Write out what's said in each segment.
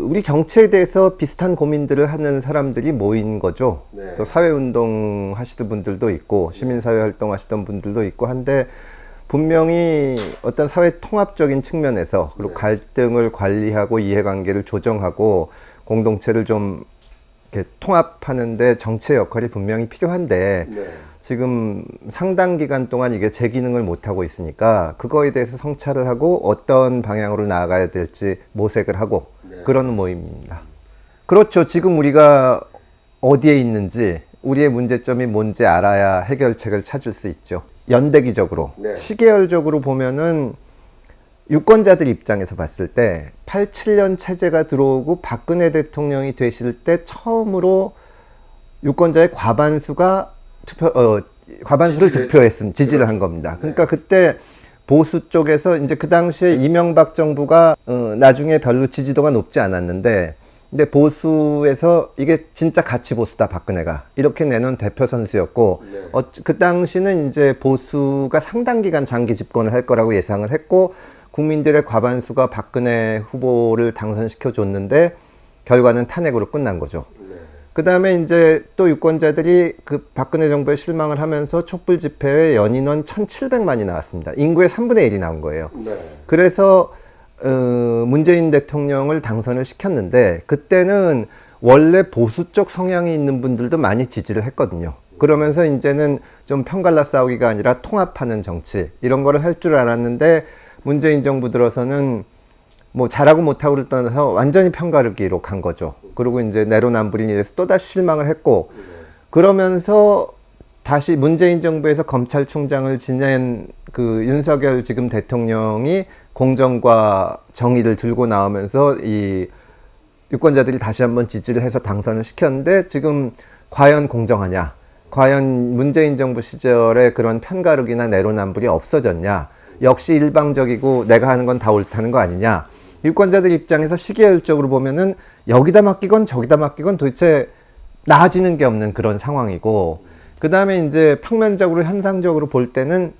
우리 정치에 대해서 비슷한 고민들을 하는 사람들이 모인 거죠. 네. 또 사회운동 하시던 분들도 있고 시민사회 활동 하시던 분들도 있고 한데 분명히 어떤 사회 통합적인 측면에서 그리고 네. 갈등을 관리하고 이해관계를 조정하고 공동체를 좀 이렇게 통합하는데 정치의 역할이 분명히 필요한데 네. 지금 상당 기간 동안 이게 제 기능을 못하고 있으니까 그거에 대해서 성찰을 하고 어떤 방향으로 나아가야 될지 모색을 하고 네. 그런 모임입니다. 그렇죠. 지금 우리가 어디에 있는지 우리의 문제점이 뭔지 알아야 해결책을 찾을 수 있죠. 연대기적으로 네. 시계열적으로 보면은 유권자들 입장에서 봤을 때 87년 체제가 들어오고 박근혜 대통령이 되실 때 처음으로 유권자의 과반수가 과반수를 지지를 한 겁니다. 그러니까 그때 보수 쪽에서 이제 그 당시에 이명박 정부가 나중에 별로 지지도가 높지 않았는데 근데 보수에서 이게 진짜 가치 보수다 박근혜가 이렇게 내놓은 대표 선수였고 네. 그 당시는 이제 보수가 상당 기간 장기 집권을 할 거라고 예상을 했고 국민들의 과반수가 박근혜 후보를 당선시켜 줬는데 결과는 탄핵으로 끝난 거죠. 그 다음에 이제 또 유권자들이 그 박근혜 정부에 실망을 하면서 촛불 집회에 연인원 1,700만이 나왔습니다. 인구의 3분의 1이 나온 거예요. 네. 그래서 문재인 대통령을 당선을 시켰는데 그때는 원래 보수 쪽 성향이 있는 분들도 많이 지지를 했거든요. 그러면서 이제는 좀 편갈라 싸우기가 아니라 통합하는 정치 이런 거를 할 줄 알았는데 문재인 정부 들어서는 뭐 잘하고 못하고를 떠나서 완전히 편가르기로 간 거죠. 그리고 이제 내로남불인에서 또다시 실망을 했고 그러면서 다시 문재인 정부에서 검찰총장을 지낸 그 윤석열 지금 대통령이 공정과 정의를 들고 나오면서 이 유권자들이 다시 한번 지지를 해서 당선을 시켰는데 지금 과연 공정하냐? 과연 문재인 정부 시절에 그런 편가르기나 내로남불이 없어졌냐? 역시 일방적이고 내가 하는 건 다 옳다는 거 아니냐? 유권자들 입장에서 시계열적으로 보면은 여기다 맡기건 저기다 맡기건 도대체 나아지는 게 없는 그런 상황이고 그 다음에 이제 평면적으로 현상적으로 볼 때는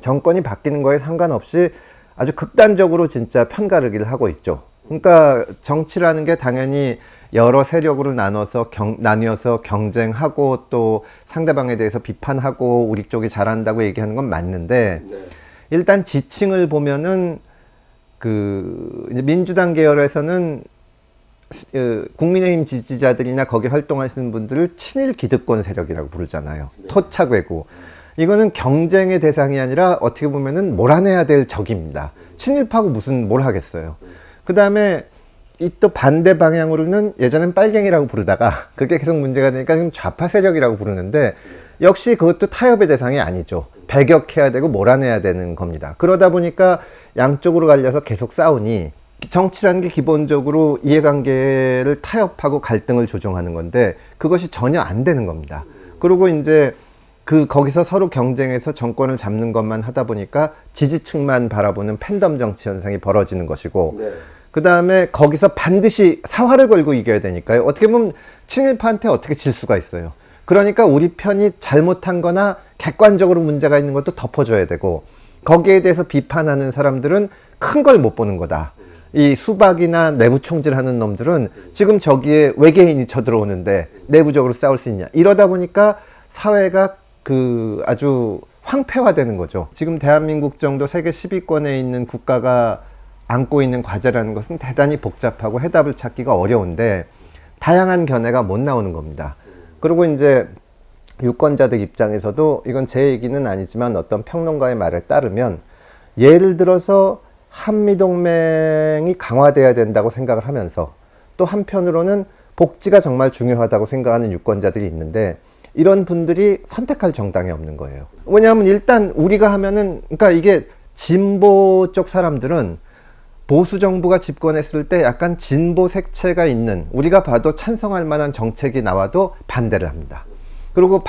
정권이 바뀌는 거에 상관없이 아주 극단적으로 진짜 편가르기를 하고 있죠. 그러니까 정치라는 게 당연히 여러 세력으로 나뉘어서 경쟁하고 또 상대방에 대해서 비판하고 우리 쪽이 잘한다고 얘기하는 건 맞는데 네. 일단 지층을 보면은 이제 민주당 계열에서는 국민의힘 지지자들이나 거기 활동하시는 분들을 친일 기득권 세력이라고 부르잖아요. 네. 토착외구. 이거는 경쟁의 대상이 아니라 어떻게 보면은 몰아내야 될 적입니다. 친일파고 무슨 뭘 하겠어요. 그 다음에 이 또 반대 방향으로는 예전엔 빨갱이라고 부르다가 그게 계속 문제가 되니까 지금 좌파 세력이라고 부르는데 역시 그것도 타협의 대상이 아니죠. 배격해야 되고 몰아내야 되는 겁니다. 그러다 보니까 양쪽으로 갈려서 계속 싸우니 정치라는 게 기본적으로 이해관계를 타협하고 갈등을 조정하는 건데 그것이 전혀 안 되는 겁니다. 그리고 이제 거기서 서로 경쟁해서 정권을 잡는 것만 하다 보니까 지지층만 바라보는 팬덤 정치 현상이 벌어지는 것이고 네. 그 다음에 거기서 반드시 사활을 걸고 이겨야 되니까요. 어떻게 보면 친일파한테 어떻게 질 수가 있어요. 그러니까 우리 편이 잘못한 거나 객관적으로 문제가 있는 것도 덮어줘야 되고 거기에 대해서 비판하는 사람들은 큰 걸 못 보는 거다. 이 수박이나 내부 총질하는 놈들은 지금 저기에 외계인이 쳐들어오는데 내부적으로 싸울 수 있냐. 이러다 보니까 사회가 아주 황폐화되는 거죠. 지금 대한민국 정도 세계 10위권에 있는 국가가 안고 있는 과제라는 것은 대단히 복잡하고 해답을 찾기가 어려운데 다양한 견해가 못 나오는 겁니다. 그리고 이제 유권자들 입장에서도 이건 제 얘기는 아니지만 어떤 평론가의 말에 따르면 예를 들어서 한미동맹이 강화돼야 된다고 생각을 하면서 또 한편으로는 복지가 정말 중요하다고 생각하는 유권자들이 있는데 이런 분들이 선택할 정당이 없는 거예요. 왜냐하면 일단 우리가 하면은 그러니까 이게 진보 쪽 사람들은 보수 정부가 집권했을 때 약간 진보 색채가 있는 우리가 봐도 찬성할 만한 정책이 나와도 반대를 합니다. 그리고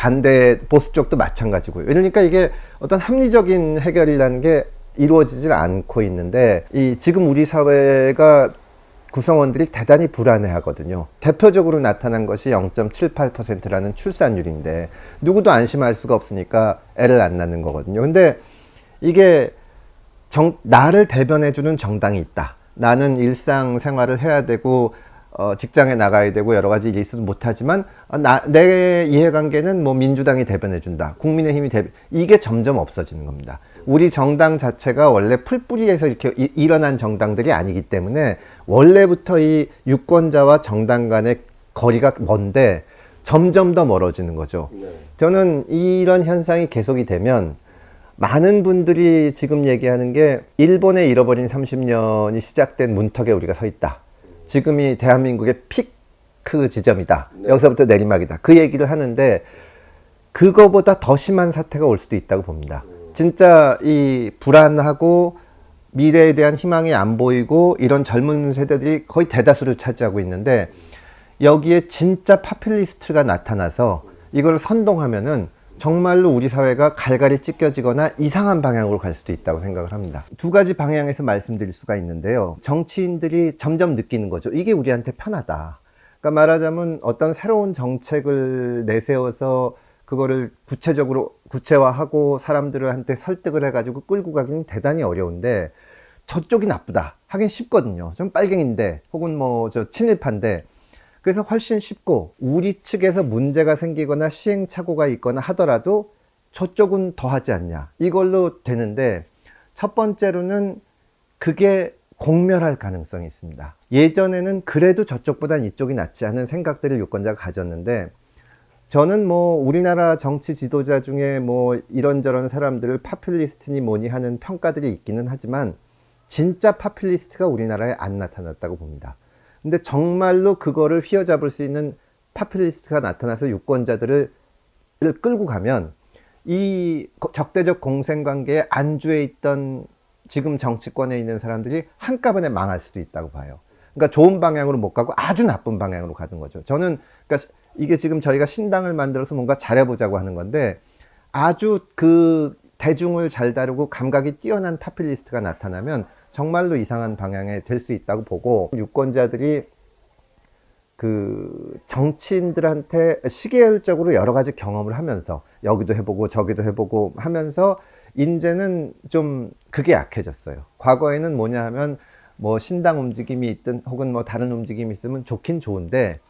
보수 쪽도 마찬가지고요. 그러니까 이게 어떤 합리적인 해결이라는 게 이루어지질 않고 있는데 지금 우리 사회가 구성원들이 대단히 불안해 하거든요. 대표적으로 나타난 것이 0.78%라는 출산율인데 누구도 안심할 수가 없으니까 애를 안 낳는 거거든요. 근데 이게 나를 대변해주는 정당이 있다. 나는 일상생활을 해야 되고 직장에 나가야 되고 여러 가지 일이 있어도 못하지만 내 이해관계는 뭐 민주당이 대변해준다, 국민의힘이 이게 점점 없어지는 겁니다. 우리 정당 자체가 원래 풀뿌리에서 이렇게 일어난 정당들이 아니기 때문에 원래부터 이 유권자와 정당 간의 거리가 먼데 점점 더 멀어지는 거죠. 저는 이런 현상이 계속이 되면 많은 분들이 지금 얘기하는 게 일본의 잃어버린 30년이 시작된 문턱에 우리가 서 있다. 지금이 대한민국의 피크 지점이다. 여기서부터 내리막이다. 그 얘기를 하는데 그거보다 더 심한 사태가 올 수도 있다고 봅니다. 진짜 이 불안하고 미래에 대한 희망이 안 보이고 이런 젊은 세대들이 거의 대다수를 차지하고 있는데 여기에 진짜 파퓰리스트가 나타나서 이걸 선동하면은 정말로 우리 사회가 갈갈이 찢겨지거나 이상한 방향으로 갈 수도 있다고 생각을 합니다. 두 가지 방향에서 말씀드릴 수가 있는데요. 정치인들이 점점 느끼는 거죠. 이게 우리한테 편하다. 그러니까 말하자면 어떤 새로운 정책을 내세워서 그거를 구체적으로 구체화하고 사람들한테 설득을 해가지고 끌고 가기는 대단히 어려운데 저쪽이 나쁘다 하긴 쉽거든요. 좀 빨갱인데 혹은 뭐 저 친일파인데 그래서 훨씬 쉽고 우리 측에서 문제가 생기거나 시행착오가 있거나 하더라도 저쪽은 더 하지 않냐 이걸로 되는데 첫 번째로는 그게 공멸할 가능성이 있습니다. 예전에는 그래도 저쪽보단 이쪽이 낫지 않은 생각들을 유권자가 가졌는데 저는 뭐 우리나라 정치 지도자 중에 뭐 이런저런 사람들을 파퓰리스트니 뭐니 하는 평가들이 있기는 하지만 진짜 파퓰리스트가 우리나라에 안 나타났다고 봅니다. 근데 정말로 그거를 휘어잡을 수 있는 파퓰리스트가 나타나서 유권자들을 끌고 가면 이 적대적 공생관계에 안주해 있던 지금 정치권에 있는 사람들이 한꺼번에 망할 수도 있다고 봐요. 그러니까 좋은 방향으로 못 가고 아주 나쁜 방향으로 가는 거죠. 저는 그러니까 이게 지금 저희가 신당을 만들어서 뭔가 잘해보자고 하는 건데 아주 그 대중을 잘 다루고 감각이 뛰어난 파퓰리스트가 나타나면 정말로 이상한 방향에 될 수 있다고 보고 유권자들이 그 정치인들한테 시계열적으로 여러 가지 경험을 하면서 여기도 해보고 저기도 해보고 하면서 이제는 좀 그게 약해졌어요. 과거에는 뭐냐 하면 뭐 신당 움직임이 있든 혹은 뭐 다른 움직임이 있으면 좋긴 좋은데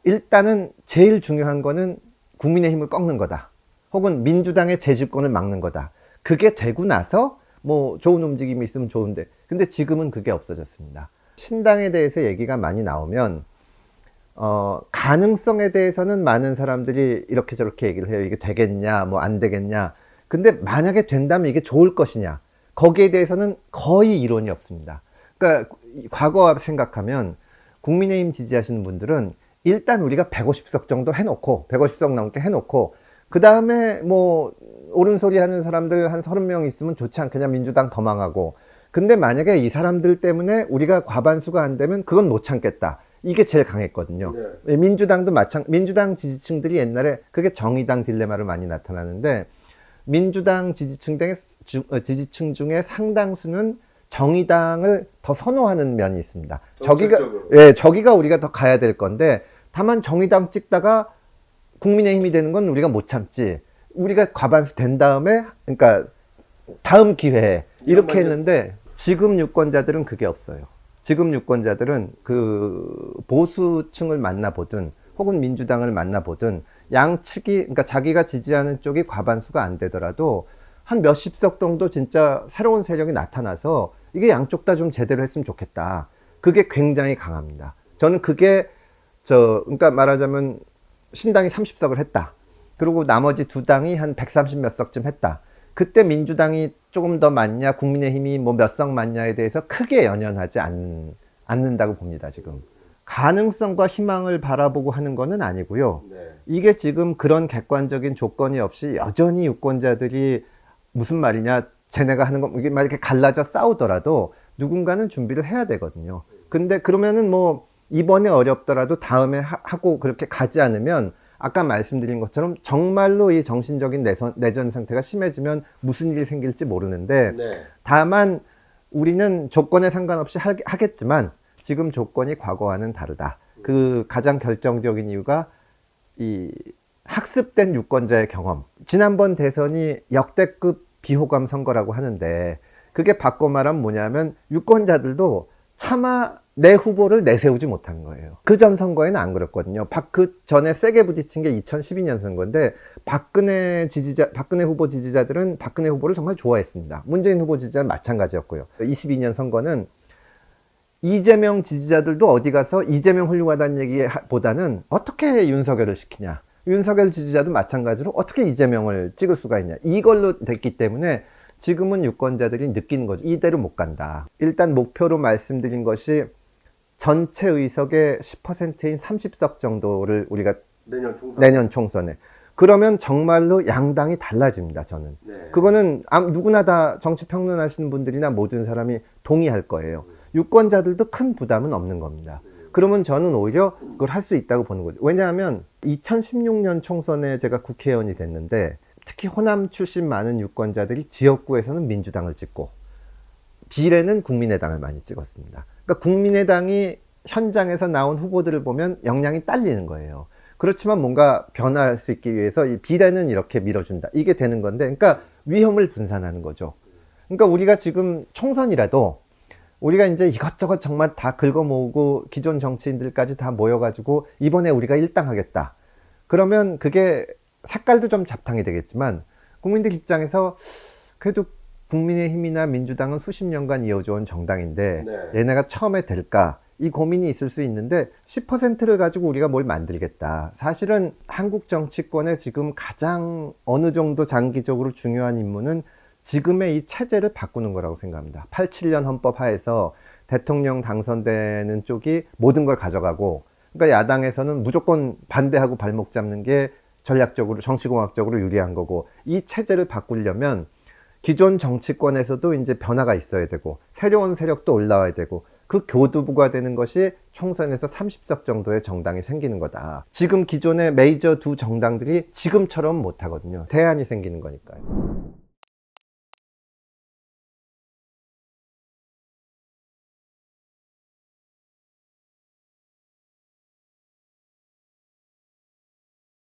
일단은 제일 중요한 거는 국민의힘을 꺾는 거다. 혹은 민주당의 재집권을 막는 거다. 그게 되고 나서 뭐 좋은 움직임이 있으면 좋은데 근데 지금은 그게 없어졌습니다. 신당에 대해서 얘기가 많이 나오면 가능성에 대해서는 많은 사람들이 이렇게 저렇게 얘기를 해요. 이게 되겠냐 뭐 안 되겠냐. 근데 만약에 된다면 이게 좋을 것이냐 거기에 대해서는 거의 이론이 없습니다. 그러니까 과거 생각하면 국민의힘 지지하시는 분들은 일단 우리가 150석 정도 해놓고 150석 넘게 해놓고 그 다음에 뭐 옳은 소리 하는 사람들 한 30명 있으면 좋지 않겠냐. 민주당 더 망하고. 근데 만약에 이 사람들 때문에 우리가 과반수가 안 되면 그건 못 참겠다. 이게 제일 강했거든요. 네. 민주당도 민주당 지지층들이 옛날에 그게 정의당 딜레마로 많이 나타나는데 민주당 지지층 중에 상당수는 정의당을 더 선호하는 면이 있습니다. 저기가 우리가 더 가야 될 건데 다만 정의당 찍다가 국민의힘이 되는 건 우리가 못 참지. 우리가 과반수 된 다음에 그러니까 다음 기회에 이렇게 했는데 지금 유권자들은 그게 없어요. 지금 유권자들은 그 보수층을 만나보든 혹은 민주당을 만나보든 양측이 그러니까 자기가 지지하는 쪽이 과반수가 안 되더라도 한 몇십 석 정도 진짜 새로운 세력이 나타나서 이게 양쪽 다 좀 제대로 했으면 좋겠다. 그게 굉장히 강합니다. 저는 그게 그러니까 말하자면 신당이 30석을 했다. 그리고 나머지 두 당이 한 130 몇 석쯤 했다. 그때 민주당이 조금 더 많냐, 국민의힘이 뭐 몇 석 많냐에 대해서 크게 연연하지 않는다고 봅니다, 지금. 가능성과 희망을 바라보고 하는 거는 아니고요. 네. 이게 지금 그런 객관적인 조건이 없이 여전히 유권자들이 무슨 말이냐, 쟤네가 하는 거, 이게 막 이렇게 갈라져 싸우더라도 누군가는 준비를 해야 되거든요. 근데 그러면은 뭐 이번에 어렵더라도 다음에 하고 그렇게 가지 않으면 아까 말씀드린 것처럼 정말로 이 정신적인 내전 상태가 심해지면 무슨 일이 생길지 모르는데 네. 다만 우리는 조건에 상관없이 하겠지만 지금 조건이 과거와는 다르다. 그 가장 결정적인 이유가 이 학습된 유권자의 경험. 지난번 대선이 역대급 비호감 선거라고 하는데 그게 바꿔 말하면 뭐냐면 유권자들도 차마 내 후보를 내세우지 못한 거예요. 그 전 선거에는 안 그랬거든요. 그 전에 세게 부딪힌 게 2012년 선거인데 박근혜 후보 지지자들은 박근혜 후보를 정말 좋아했습니다. 문재인 후보 지지자는 마찬가지였고요. 22년 선거는 이재명 지지자들도 어디 가서 이재명 훌륭하다는 얘기보다는 어떻게 윤석열을 시키냐. 윤석열 지지자도 마찬가지로 어떻게 이재명을 찍을 수가 있냐. 이걸로 됐기 때문에 지금은 유권자들이 느끼는 거죠. 이대로 못 간다. 일단 목표로 말씀드린 것이 전체 의석의 10%인 30석 정도를 우리가 내년 총선에. 그러면 정말로 양당이 달라집니다, 저는. 네. 그거는 누구나 다 정치 평론하시는 분들이나 모든 사람이 동의할 거예요. 유권자들도 큰 부담은 없는 겁니다. 그러면 저는 오히려 그걸 할 수 있다고 보는 거죠. 왜냐하면 2016년 총선에 제가 국회의원이 됐는데 특히 호남 출신 많은 유권자들이 지역구에서는 민주당을 찍고 비례는 국민의당을 많이 찍었습니다. 그러니까 국민의당이 현장에서 나온 후보들을 보면 역량이 딸리는 거예요. 그렇지만 뭔가 변화할 수 있기 위해서 이 비례는 이렇게 밀어준다. 이게 되는 건데, 그러니까 위험을 분산하는 거죠. 그러니까 우리가 지금 총선이라도 우리가 이제 이것저것 정말 다 긁어 모으고 기존 정치인들까지 다 모여가지고 이번에 우리가 1당 하겠다. 그러면 그게 색깔도 좀 잡탕이 되겠지만 국민들 입장에서 그래도 국민의힘이나 민주당은 수십 년간 이어져온 정당인데 얘네가 처음에 될까? 이 고민이 있을 수 있는데 10%를 가지고 우리가 뭘 만들겠다. 사실은 한국 정치권에 지금 가장 어느 정도 장기적으로 중요한 임무는 지금의 이 체제를 바꾸는 거라고 생각합니다. 87년 헌법 하에서 대통령 당선되는 쪽이 모든 걸 가져가고, 그러니까 야당에서는 무조건 반대하고 발목 잡는 게 전략적으로, 정치공학적으로 유리한 거고, 이 체제를 바꾸려면 기존 정치권에서도 이제 변화가 있어야 되고, 새로운 세력도 올라와야 되고, 그 교두부가 되는 것이 총선에서 30석 정도의 정당이 생기는 거다. 지금 기존의 메이저 두 정당들이 지금처럼 못하거든요. 대안이 생기는 거니까요.